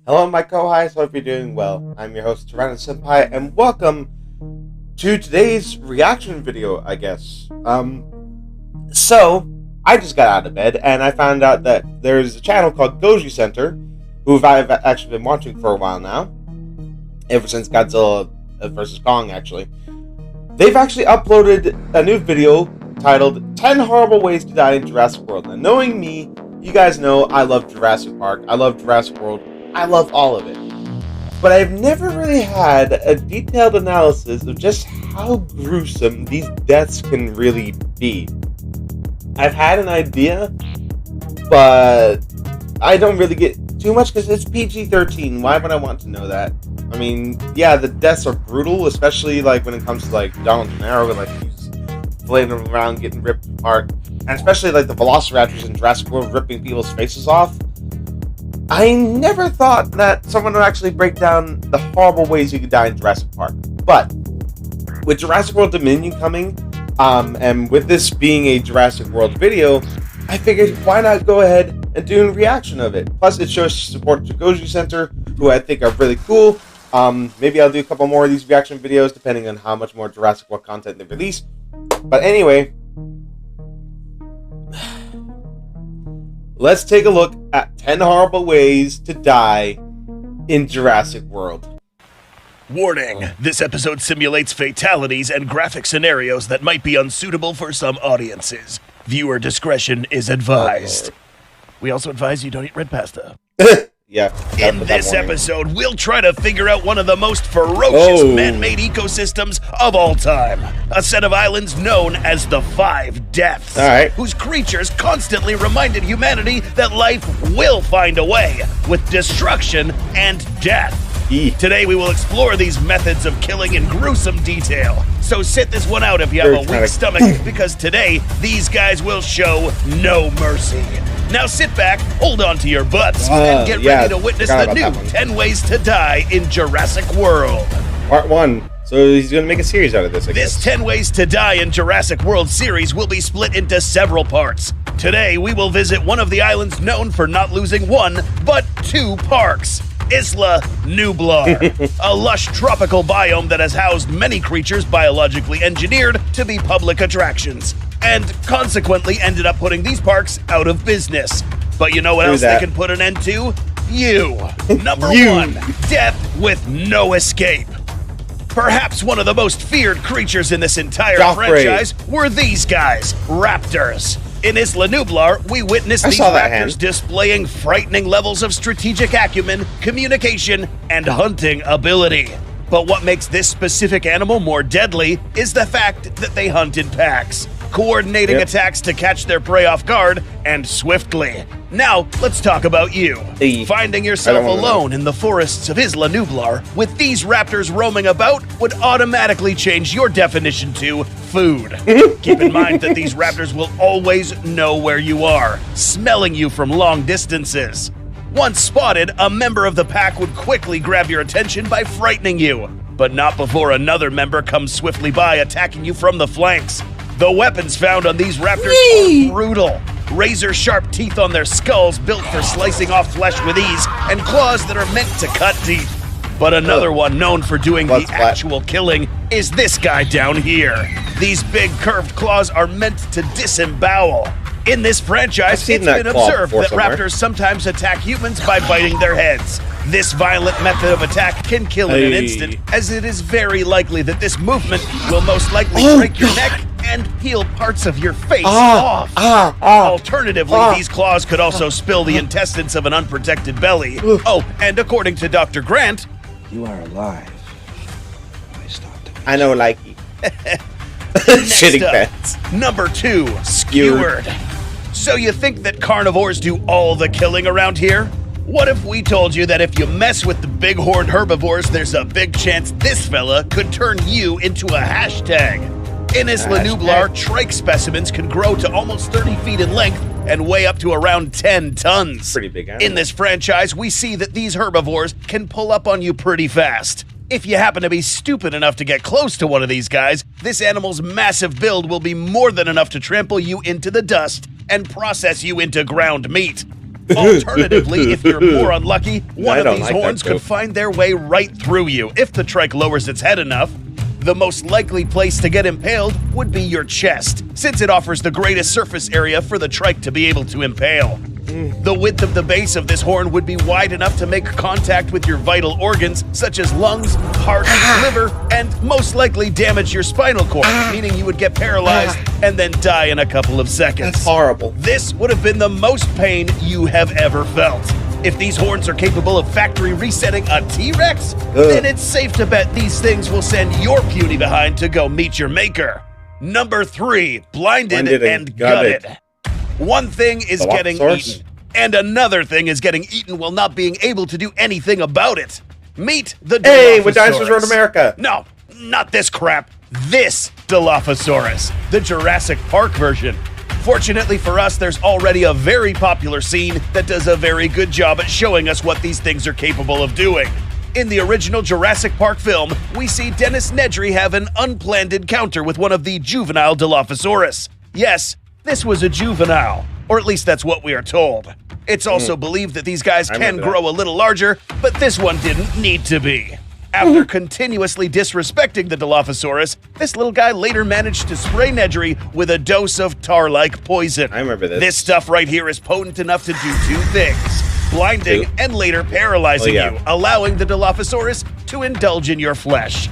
Hello, my co-hosts. Hope you're doing well. I'm your host, Pteranodon, and welcome to today's reaction video, I guess. So, I just got out of bed, and I found out that there's a channel called Goji Center, who I've actually been watching for a while now, ever since Godzilla vs. Kong, actually. They've actually uploaded a new video titled 10 Horrible Ways to Die in Jurassic World. Now, knowing me, you guys know I love Jurassic Park, I love Jurassic World, I love all of it. But I've never really had a detailed analysis of just how gruesome these deaths can really be. I've had an idea, but I don't really get too much because it's PG-13. Why would I want to know that? I mean, yeah, the deaths are brutal, especially like when it comes to like Donald Gennaro, like he's flailing around, getting ripped apart, and especially like the Velociraptors in Jurassic World ripping people's faces off. I never thought that someone would actually break down the horrible ways you could die in Jurassic Park. But with Jurassic World Dominion coming, and with this being a Jurassic World video, I figured why not go ahead and do a reaction of it. Plus, it shows support to Goji Center, who I think are really cool. Maybe I'll do a couple more of these reaction videos, depending on how much more Jurassic World content they release. But anyway, let's take a look at 10 horrible ways to die in Jurassic World. Warning, this episode simulates fatalities and graphic scenarios that might be unsuitable for some audiences. Viewer discretion is advised. We also advise you don't eat red pasta. Yeah. In this episode, we'll try to figure out one of the most ferocious man-made ecosystems of all time. A set of islands known as the Five Deaths, whose creatures constantly reminded humanity that life will find a way, with destruction and death. Today we will explore these methods of killing in gruesome detail. So sit this one out if you have a weak stomach, because today these guys will show no mercy. Now sit back, hold on to your butts, and get ready to witness the new 10 Ways to Die in Jurassic World. Part 1. So he's going to make a series out of this, I guess. This 10 Ways to Die in Jurassic World series will be split into several parts. Today we will visit one of the islands known for not losing one, but two parks. Isla Nublar, a lush tropical biome that has housed many creatures biologically engineered to be public attractions, and consequently ended up putting these parks out of business. But you know what else they can put an end to? You. Number 1, death with no escape. Perhaps one of the most feared creatures in this entire franchise were these guys, raptors. In Isla Nublar, we witnessed these raptors displaying frightening levels of strategic acumen, communication, and hunting ability. But what makes this specific animal more deadly is the fact that they hunt in packs, coordinating attacks to catch their prey off guard and swiftly. Now, let's talk about you. Finding yourself alone in the forests of Isla Nublar with these raptors roaming about would automatically change your definition to food. Keep in mind that these raptors will always know where you are, smelling you from long distances. Once spotted, a member of the pack would quickly grab your attention by frightening you, but not before another member comes swiftly by, attacking you from the flanks. The weapons found on these raptors are brutal. Razor-sharp teeth on their skulls built for slicing off flesh with ease, and claws that are meant to cut deep. But another one known for doing the actual killing is this guy down here. These big curved claws are meant to disembowel. In this franchise, it's been observed that raptors sometimes attack humans by biting their heads. This violent method of attack can kill in an instant, as it is very likely that this movement will most likely break your neck and peel parts of your face off. Alternatively, these claws could also spill the intestines of an unprotected belly. Oh, and according to Dr. Grant, you are alive. I stopped. I know, like shitting pants. Number 2, skewered. So you think that carnivores do all the killing around here? What if we told you that if you mess with the big horned herbivores, there's a big chance this fella could turn you into a hashtag? In Isla Nublar, trach specimens can grow to almost 30 feet in length and weigh up to around 10 tons. Pretty big animal. In this franchise, we see that these herbivores can pull up on you pretty fast. If you happen to be stupid enough to get close to one of these guys, this animal's massive build will be more than enough to trample you into the dust and process you into ground meat. Alternatively, if you're more unlucky, one of don't these like that horns could joke. find their way right through you if the trike lowers its head enough. The most likely place to get impaled would be your chest, since it offers the greatest surface area for the trike to be able to impale. The width of the base of this horn would be wide enough to make contact with your vital organs, such as lungs, heart, liver, and most likely damage your spinal cord, meaning you would get paralyzed and then die in a couple of seconds. That's horrible. This would have been the most pain you have ever felt. If these horns are capable of factory resetting a T-Rex, then it's safe to bet these things will send your puny behind to go meet your maker. Number 3, blinded and gutted. One thing is getting eaten, and another thing is getting eaten while not being able to do anything about it. Meet the Dilophosaurus. Hey, when dinosaurs rode America. No, not this crap. This Dilophosaurus, the Jurassic Park version. Fortunately for us, there's already a very popular scene that does a very good job at showing us what these things are capable of doing. In the original Jurassic Park film, we see Dennis Nedry have an unplanned encounter with one of the juvenile Dilophosaurus. Yes, this was a juvenile, or at least that's what we are told. It's also believed that these guys can grow a little larger, but this one didn't need to be. After continuously disrespecting the Dilophosaurus, this little guy later managed to spray Nedry with a dose of tar-like poison. I remember this. This stuff right here is potent enough to do 2 things: blinding and later paralyzing you, allowing the Dilophosaurus to indulge in your flesh.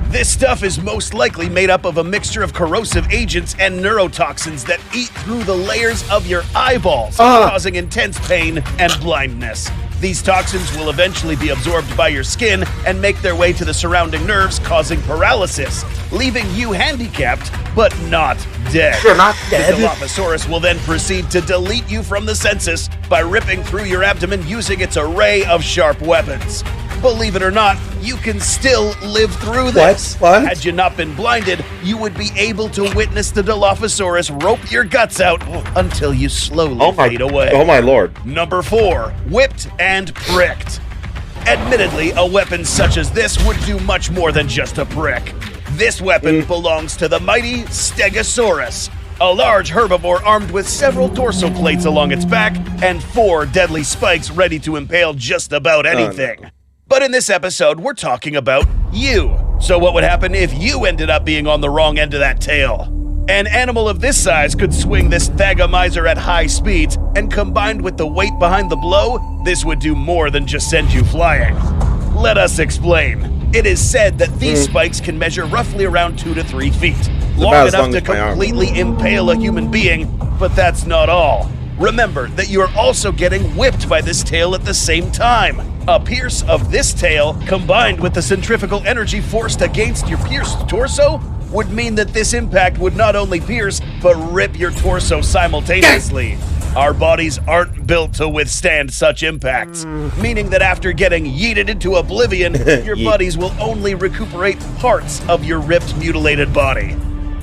This stuff is most likely made up of a mixture of corrosive agents and neurotoxins that eat through the layers of your eyeballs, causing intense pain and blindness. These toxins will eventually be absorbed by your skin and make their way to the surrounding nerves, causing paralysis, leaving you handicapped, but not dead. You're not dead. The Dilophosaurus will then proceed to delete you from the census by ripping through your abdomen using its array of sharp weapons. Believe it or not, you can still live through this. What? Had you not been blinded, you would be able to witness the Dilophosaurus rope your guts out until you slowly fade away. Oh my lord. Number 4, whipped and pricked. Admittedly, a weapon such as this would do much more than just a prick. This weapon belongs to the mighty Stegosaurus, a large herbivore armed with several dorsal plates along its back and 4 deadly spikes ready to impale just about anything. no. But in this episode, we're talking about you. So what would happen if you ended up being on the wrong end of that tail? An animal of this size could swing this thagomizer at high speeds, and combined with the weight behind the blow, this would do more than just send you flying. Let us explain. It is said that these spikes can measure roughly around 2 to 3 feet, long enough to completely impale a human being, but that's not all. Remember that you are also getting whipped by this tail at the same time. A pierce of this tail, combined with the centrifugal energy forced against your pierced torso, would mean that this impact would not only pierce, but rip your torso simultaneously. Our bodies aren't built to withstand such impacts, meaning that after getting yeeted into oblivion, your buddies will only recuperate parts of your ripped, mutilated body.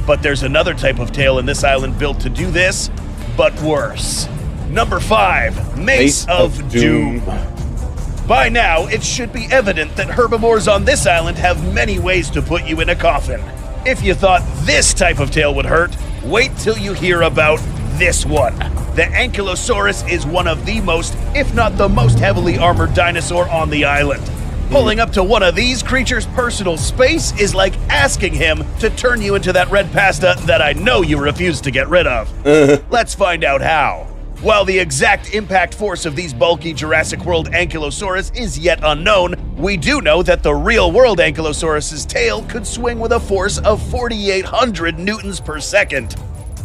But there's another type of tail in this island built to do this, but worse. Number 5, Mace of Doom. By now, it should be evident that herbivores on this island have many ways to put you in a coffin. If you thought this type of tail would hurt, wait till you hear about this one. The Ankylosaurus is one of the most, if not the most heavily armored dinosaur on the island. Pulling up to one of these creatures' personal space is like asking him to turn you into that red pasta that I know you refuse to get rid of. Let's find out how. While the exact impact force of these bulky Jurassic World Ankylosaurus is yet unknown, we do know that the real-world Ankylosaurus's tail could swing with a force of 4,800 newtons per second.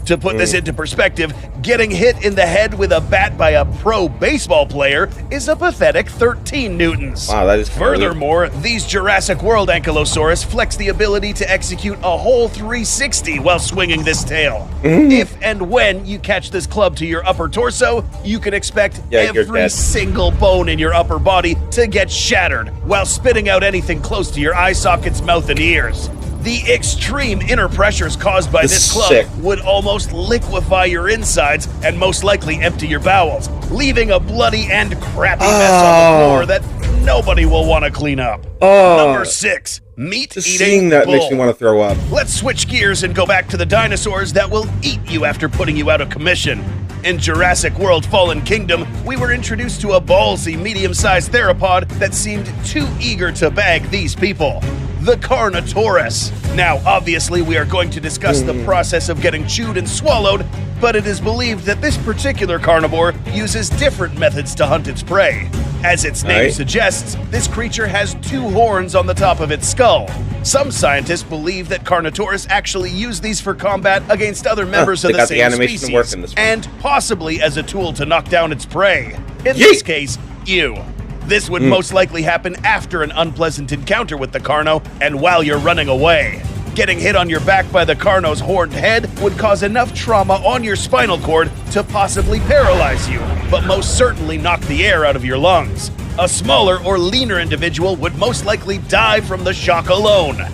To put this into perspective, getting hit in the head with a bat by a pro baseball player is a pathetic 13 newtons. Wow, that is Furthermore, these Jurassic World Ankylosaurus flex the ability to execute a whole 360 while swinging this tail. If and when you catch this club to your upper torso, you can expect every single bone in your upper body to get shattered while spitting out anything close to your eye sockets, mouth, and ears. The extreme inner pressures caused by this club would almost liquefy your insides and most likely empty your bowels, leaving a bloody and crappy mess on the floor that nobody will want to clean up. Number 6, meat-eating seeing that bull. makes me want to throw up. Let's switch gears and go back to the dinosaurs that will eat you after putting you out of commission. In Jurassic World Fallen Kingdom, we were introduced to a ballsy medium-sized theropod that seemed too eager to bag these people. The Carnotaurus. Now, obviously, we are going to discuss the process of getting chewed and swallowed, but it is believed that this particular carnivore uses different methods to hunt its prey. As its name suggests, this creature has 2 horns on the top of its skull. Some scientists believe that Carnotaurus actually used these for combat against other members of the same species, and possibly as a tool to knock down its prey. In this case, you. This would most likely happen after an unpleasant encounter with the Carno and while you're running away. Getting hit on your back by the Carno's horned head would cause enough trauma on your spinal cord to possibly paralyze you, but most certainly knock the air out of your lungs. A smaller or leaner individual would most likely die from the shock alone.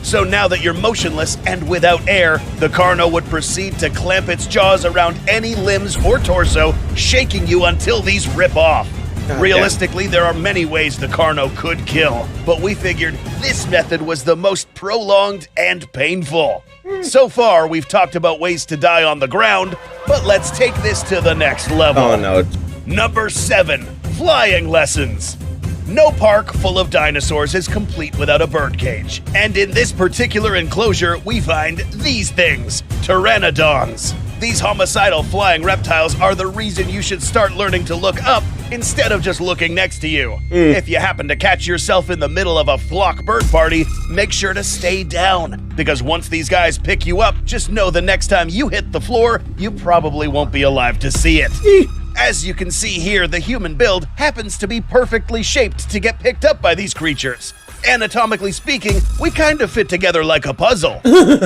So now that you're motionless and without air, the Carno would proceed to clamp its jaws around any limbs or torso, shaking you until these rip off. Realistically, there are many ways the Carno could kill, but we figured this method was the most prolonged and painful. So far, we've talked about ways to die on the ground, but let's take this to the next level. Oh no. Number 7, flying lessons. No park full of dinosaurs is complete without a birdcage. And in this particular enclosure, we find these things, Pteranodons. These homicidal flying reptiles are the reason you should start learning to look up instead of just looking next to you. If you happen to catch yourself in the middle of a flock bird party, make sure to stay down, because once these guys pick you up, just know the next time you hit the floor, you probably won't be alive to see it. As you can see here, the human build happens to be perfectly shaped to get picked up by these creatures. Anatomically speaking, we kind of fit together like a puzzle.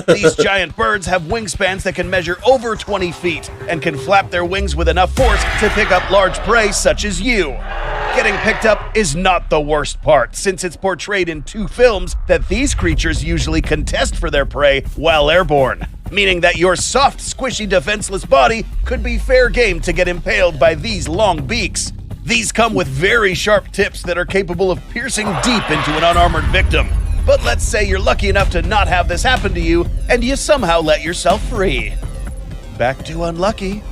These giant birds have wingspans that can measure over 20 feet and can flap their wings with enough force to pick up large prey such as you. Getting picked up is not the worst part, since it's portrayed in 2 films that these creatures usually contest for their prey while airborne, meaning that your soft, squishy, defenseless body could be fair game to get impaled by these long beaks. These come with very sharp tips that are capable of piercing deep into an unarmored victim. But let's say you're lucky enough to not have this happen to you, and you somehow let yourself free. Back to unlucky.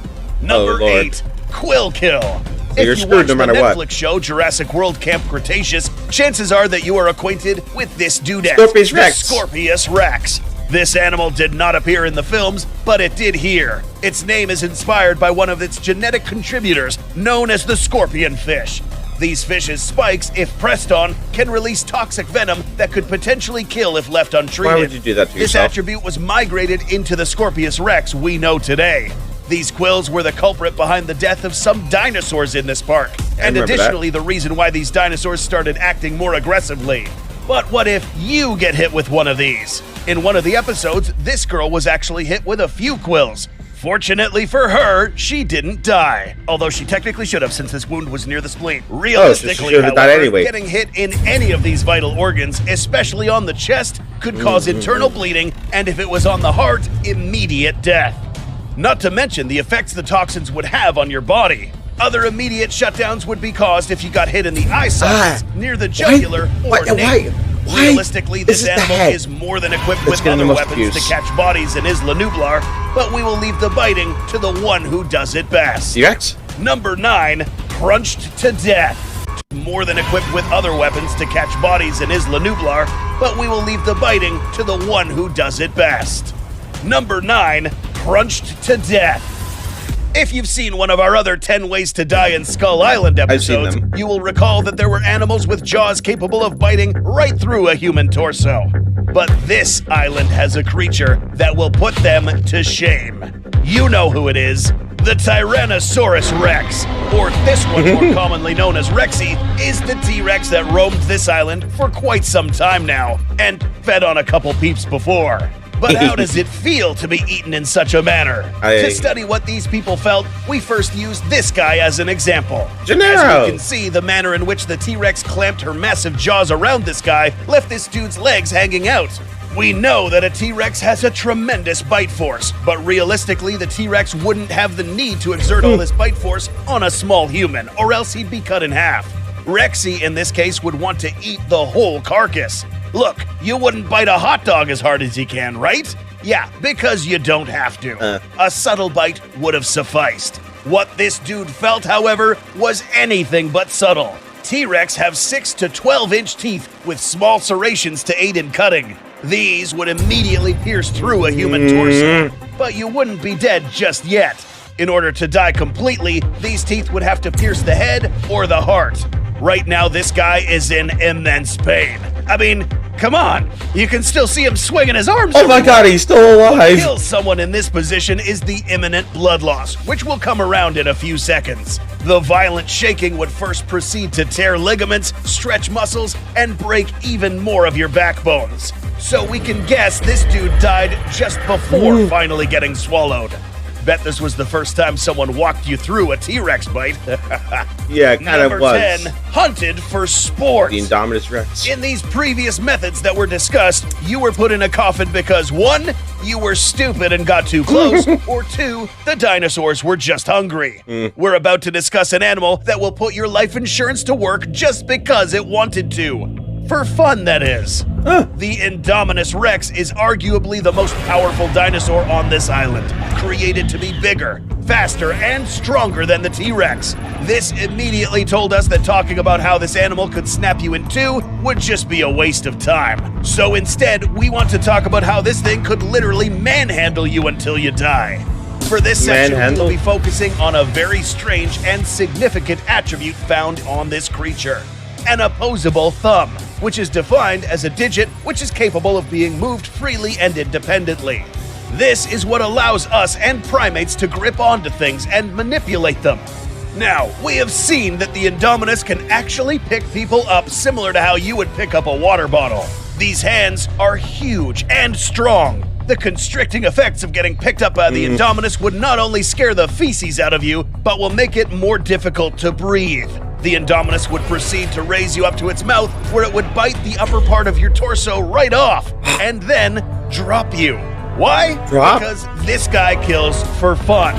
Number 8, quill kill. So you're screwed no matter what. If you watch the Netflix show Jurassic World Camp Cretaceous, chances are that you are acquainted with this dudette, Scorpios Rex. Scorpios Rex. This animal did not appear in the films, but it did here. Its name is inspired by one of its genetic contributors, known as the scorpion fish. These fish's spikes, if pressed on, can release toxic venom that could potentially kill if left untreated. Why would you do that to yourself? This attribute was migrated into the Scorpios Rex we know today. These quills were the culprit behind the death of some dinosaurs in this park, and additionally the reason why these dinosaurs started acting more aggressively. But what if you get hit with one of these? In one of the episodes, this girl was actually hit with a few quills. Fortunately for her, she didn't die. Although she technically should have, since this wound was near the spleen. Realistically, however, getting hit in any of these vital organs, especially on the chest, could cause internal bleeding, and if it was on the heart, immediate death. Not to mention the effects the toxins would have on your body. Other immediate shutdowns would be caused if you got hit in the eye sockets, near the jugular or neck. Realistically, this animal is more than equipped with other weapons to catch bodies in Isla Nublar, but we will leave the biting to the one who does it best. T-Rex? Number 9, crunched to death. More than equipped with other weapons to catch bodies in Isla Nublar, but we will leave the biting to the one who does it best. Number 9, crunched to death. If you've seen one of our other 10 Ways to Die in Skull Island episodes, you will recall that there were animals with jaws capable of biting right through a human torso. But this island has a creature that will put them to shame. You know who it is. The Tyrannosaurus Rex, or this one more commonly known as Rexy, is the T-Rex that roamed this island for quite some time now, and fed on a couple peeps before. But how does it feel to be eaten in such a manner? To study what these people felt, we first used this guy as an example. Gennaro. As you can see, the manner in which the T-Rex clamped her massive jaws around this guy left this dude's legs hanging out. We know that a T-Rex has a tremendous bite force, but realistically, the T-Rex wouldn't have the need to exert all this bite force on a small human, or else he'd be cut in half. Rexy, in this case, would want to eat the whole carcass. Look, you wouldn't bite a hot dog as hard as he can, right? Yeah, because you don't have to. A subtle bite would have sufficed. What this dude felt, however, was anything but subtle. T-Rex have 6 to 12-inch teeth with small serrations to aid in cutting. These would immediately pierce through a human torso, but you wouldn't be dead just yet. In order to die completely, these teeth would have to pierce the head or the heart. Right now, this guy is in immense pain. I mean, come on, you can still see him swinging his arms. Oh my god, he's still alive. What kills someone in this position is the imminent blood loss, which will come around in a few seconds. The violent shaking would first proceed to tear ligaments, stretch muscles, and break even more of your backbones. So we can guess this dude died just before finally getting swallowed. Bet this was the first time someone walked you through a T-Rex bite. Yeah, it kind of was. Number 10, hunted for sport. The Indominus Rex. In these previous methods that were discussed, you were put in a coffin because 1, you were stupid and got too close, or 2, the dinosaurs were just hungry. We're about to discuss an animal that will put your life insurance to work just because it wanted to. For fun, that is. The Indominus Rex is arguably the most powerful dinosaur on this island, created to be bigger, faster, and stronger than the T-Rex. This immediately told us that talking about how this animal could snap you in two would just be a waste of time. So instead, we want to talk about how this thing could literally manhandle you until you die. For this section, we'll be focusing on a very strange and significant attribute found on this creature. An opposable thumb, which is defined as a digit which is capable of being moved freely and independently. This is what allows us and primates to grip onto things and manipulate them. Now, we have seen that the Indominus can actually pick people up similar to how you would pick up a water bottle. These hands are huge and strong. The constricting effects of getting picked up by the Indominus would not only scare the feces out of you, but will make it more difficult to breathe. The Indominus would proceed to raise you up to its mouth, where it would bite the upper part of your torso right off, and then drop you. Why? Drop? Because this guy kills for fun.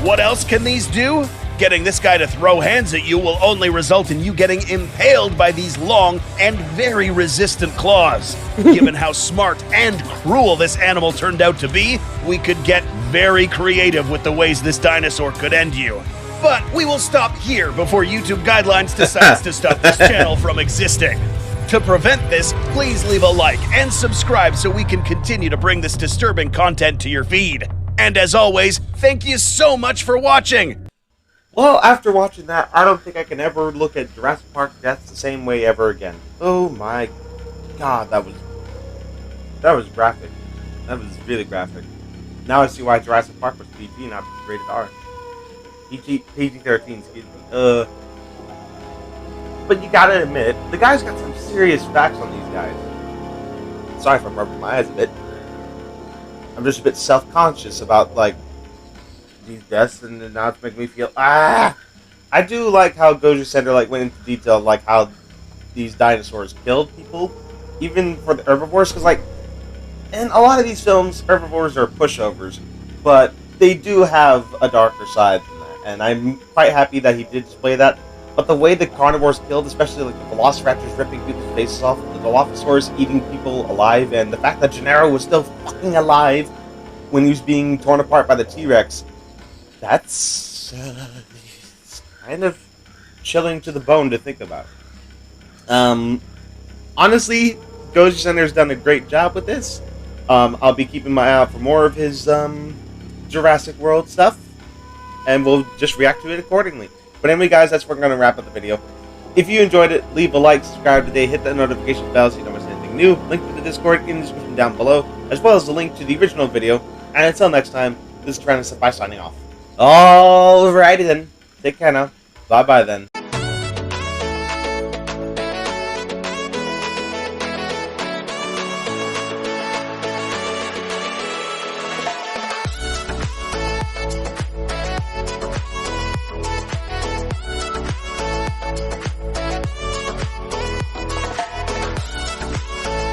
What else can these do? Getting this guy to throw hands at you will only result in you getting impaled by these long and very resistant claws. Given how smart and cruel this animal turned out to be, we could get very creative with the ways this dinosaur could end you. But we will stop here before YouTube Guidelines decides to stop this channel from existing. To prevent this, please leave a like and subscribe so we can continue to bring this disturbing content to your feed. And as always, thank you so much for watching! Well, after watching that, I don't think I can ever look at Jurassic Park deaths the same way ever again. Oh my god, that was graphic. That was really graphic. Now I see why Jurassic Park was PG, not rated R. PG-13, excuse me. But you gotta admit, the guy's got some serious facts on these guys. Sorry if I'm rubbing my eyes a bit. I'm just a bit self-conscious about, like, these deaths, and now it's making me feel, I do like how Goji Center, like, went into detail, like, how these dinosaurs killed people, even for the herbivores, because, like, in a lot of these films, herbivores are pushovers, but they do have a darker side than that, and I'm quite happy that he did display that. But the way the carnivores killed, especially like the velociraptors ripping people's faces off, the Dilophosaurus eating people alive, and the fact that Gennaro was still fucking alive when he was being torn apart by the T-Rex, that's it's kind of chilling to the bone to think about. Honestly, Goji Center's done a great job with this. I'll be keeping my eye out for more of his Jurassic World stuff, and we'll just react to it accordingly. But anyway, guys, that's where we're going to wrap up the video. If you enjoyed it, leave a like, subscribe today, hit that notification bell so you don't miss anything new. Link to the Discord in the description down below, as well as the link to the original video. And until next time, this is Pteranodon signing off. Alrighty then. Take care now. Bye-bye then.